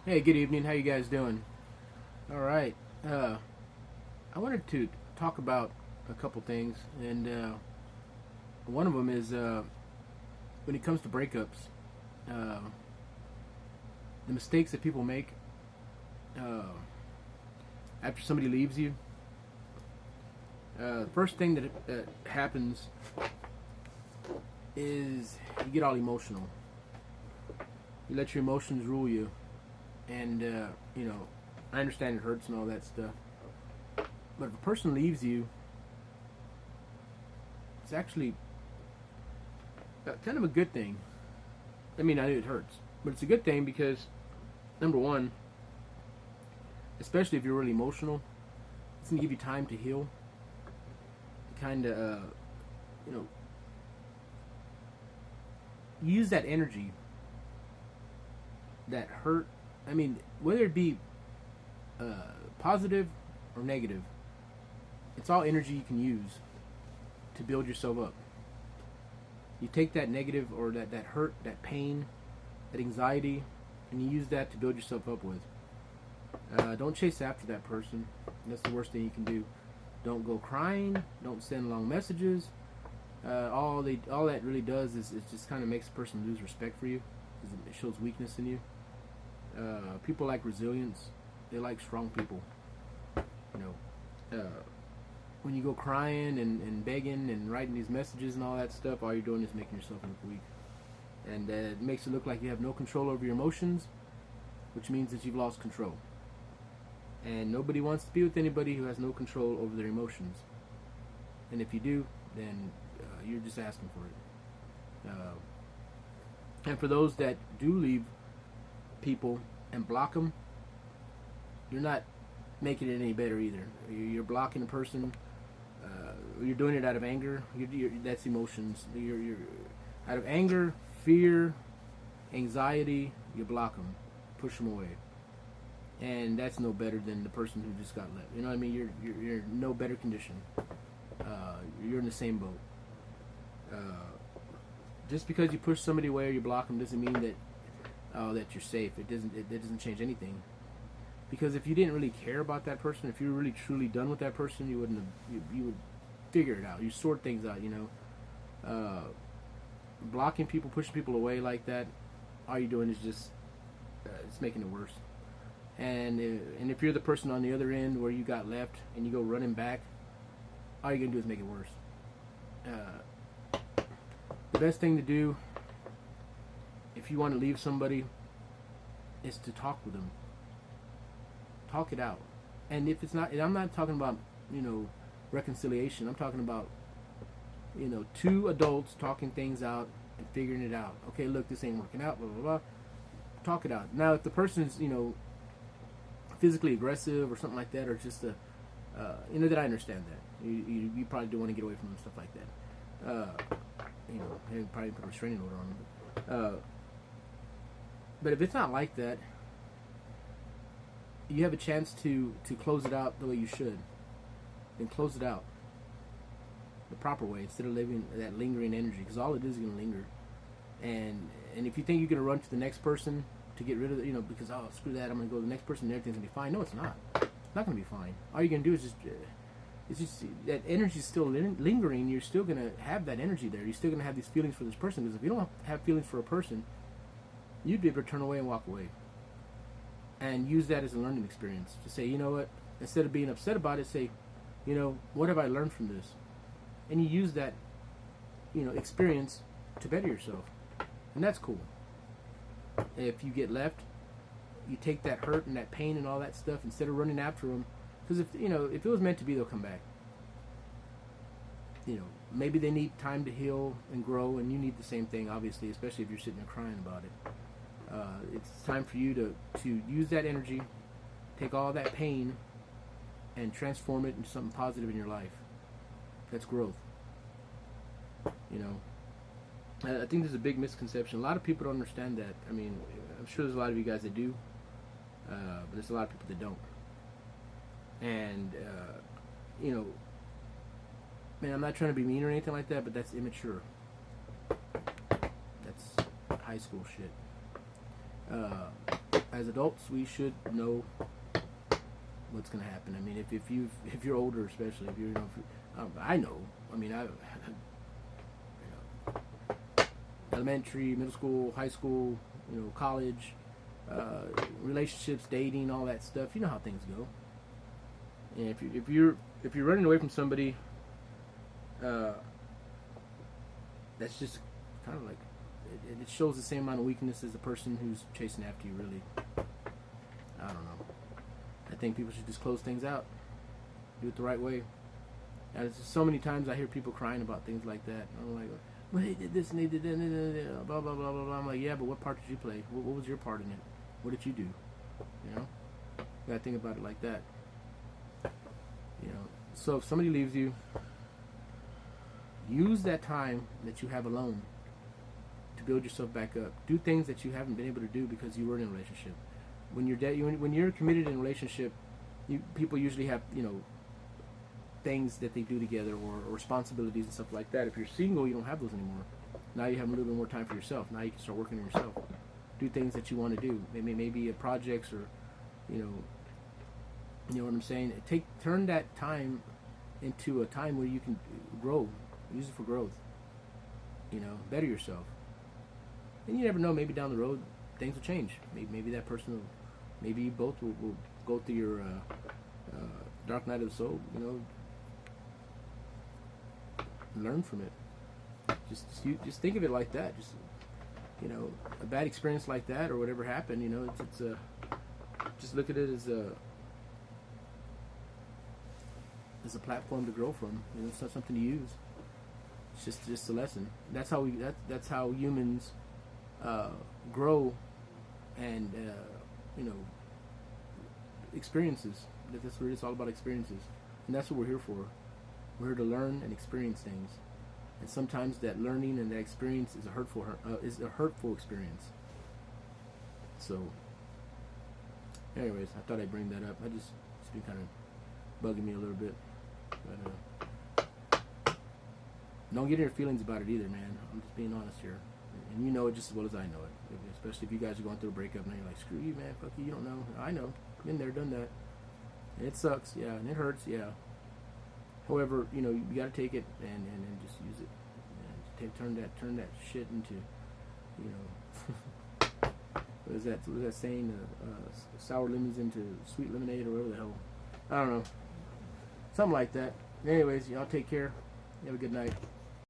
Hey, good evening. How you guys doing? All right. I wanted to talk about a couple things, and one of them is when it comes to breakups, uh, the mistakes that people make uh, after somebody leaves you. The first thing that happens is you get all emotional. You let your emotions rule you, and I understand it hurts and all that stuff. But if a person leaves you, it's actually kind of a good thing. I mean, I know it hurts, but it's a good thing because, number one, especially if you're really emotional, it's gonna give you time to heal, to kind of, you know, use that energy, that hurt. I mean, whether it be positive or negative, it's all energy you can use to build yourself up. You take that negative or that hurt, that pain, that anxiety, and you use that to build yourself up with. Don't chase after that person. That's the worst thing you can do. Don't go crying. Don't send long messages. All that really does is it just kind of makes a person lose respect for you. It shows weakness in you. People like resilience. They like strong people. You know, when you go crying and begging and writing these messages and all that stuff, all you're doing is making yourself look weak. And it makes it look like you have no control over your emotions, which means that you've lost control. And nobody wants to be with anybody who has no control over their emotions. And if you do, then you're just asking for it. And for those that do leave people and block them, you're not making it any better either. You're blocking a person. You're doing it out of anger. That's emotions. You're out of anger, fear, anxiety. You block them, push them away, and that's no better than the person who just got left. You know what I mean? You're in no better condition. You're in the same boat. Just because you push somebody away or you block them doesn't mean that you're safe. It doesn't change anything. Because if you didn't really care about that person, if you were really truly done with that person, you wouldn't have. You would figure it out. You sort things out. Blocking people, pushing people away like that, all you're doing is just it's making it worse. And if you're the person on the other end where you got left and you go running back, all you're gonna do is make it worse. The best thing to do if you want to leave somebody is to talk with them. Talk it out. And if it's not, and I'm not talking about, reconciliation. I'm talking about, two adults talking things out and figuring it out. Okay, look, this ain't working out, blah, blah, blah. Talk it out. Now, if the person's, physically aggressive or something like that, or just that I understand that. You probably do want to get away from them, stuff like that. And probably put a restraining order on them. But if it's not like that, you have a chance to close it out the way you should. Then close it out the proper way instead of living that lingering energy, because all it is going to linger. And if you think you're going to run to the next person to get rid of it, because screw that, I'm going to go to the next person and everything's going to be fine. No, it's not. It's not going to be fine. All you're going to do is just that energy is still lingering. You're still going to have that energy there. You're still going to have these feelings for this person, because if you don't have feelings for a person, you'd be able to turn away and walk away. And use that as a learning experience. To say, you know what, instead of being upset about it, say, what have I learned from this? And you use that, experience to better yourself. And that's cool. If you get left, you take that hurt and that pain and all that stuff instead of running after them. Because if it was meant to be, they'll come back. Maybe they need time to heal and grow, and you need the same thing, obviously, especially if you're sitting there crying about it. It's time for you to use that energy, take all that pain, and transform it into something positive in your life. That's growth. I think there's a big misconception. A lot of people don't understand that. I mean, I'm sure there's a lot of you guys that do, but there's a lot of people that don't. And, man, I'm not trying to be mean or anything like that, but that's immature. That's high school shit. as adults, we should know what's going to happen. I mean, if you're older, especially if you're, I know. I mean, elementary, middle school, high school, college, relationships, dating, all that stuff. You know how things go. And if you're running away from somebody, that's just kind of like it shows the same amount of weakness as the person who's chasing after you. Really, I don't know. I think people should just close things out, do it the right way. And it's just so many times I hear people crying about things like that. I'm like, well, they did this and they did that, blah blah blah blah blah. I'm like, yeah, but what part did you play? What was your part in it? What did you do? You gotta think about it like that. So if somebody leaves you, use that time that you have alone to build yourself back up. Do things that you haven't been able to do because you were in a relationship. When you're committed in a relationship, people usually have things that they do together or responsibilities and stuff like that. If you're single, you don't have those anymore. Now you have a little bit more time for yourself. Now you can start working on yourself. Do things that you want to do. Maybe projects or you know what I'm saying. Turn that time into a time where you can grow. Use it for growth. Better yourself. And you never know. Maybe down the road things will change. Maybe that person will. Maybe you both will go through your dark night of the soul. Learn from it. Just think of it like that. Just a bad experience like that or whatever happened. It's just look at it as a platform to grow from. It's not something to use. It's just a lesson. That's how humans grow and experiences. That's what it's all about, experiences, and that's what we're here for. We're here to learn and experience things, and sometimes that learning and that experience is a hurtful experience. So, anyways, I thought I'd bring that up. It's been kind of bugging me a little bit. But don't get in your feelings about it either, man. I'm just being honest here. And you know it just as well as I know it. Especially if you guys are going through a breakup and you're like, screw you, man, fuck you, you don't know. I know. Been there, done that. And it sucks, yeah, and it hurts, yeah. However, you gotta take it and just use it. And turn that shit into, what is that saying? Sour lemons into sweet lemonade or whatever the hell. I don't know. Something like that. Anyways, y'all take care. Have a good night.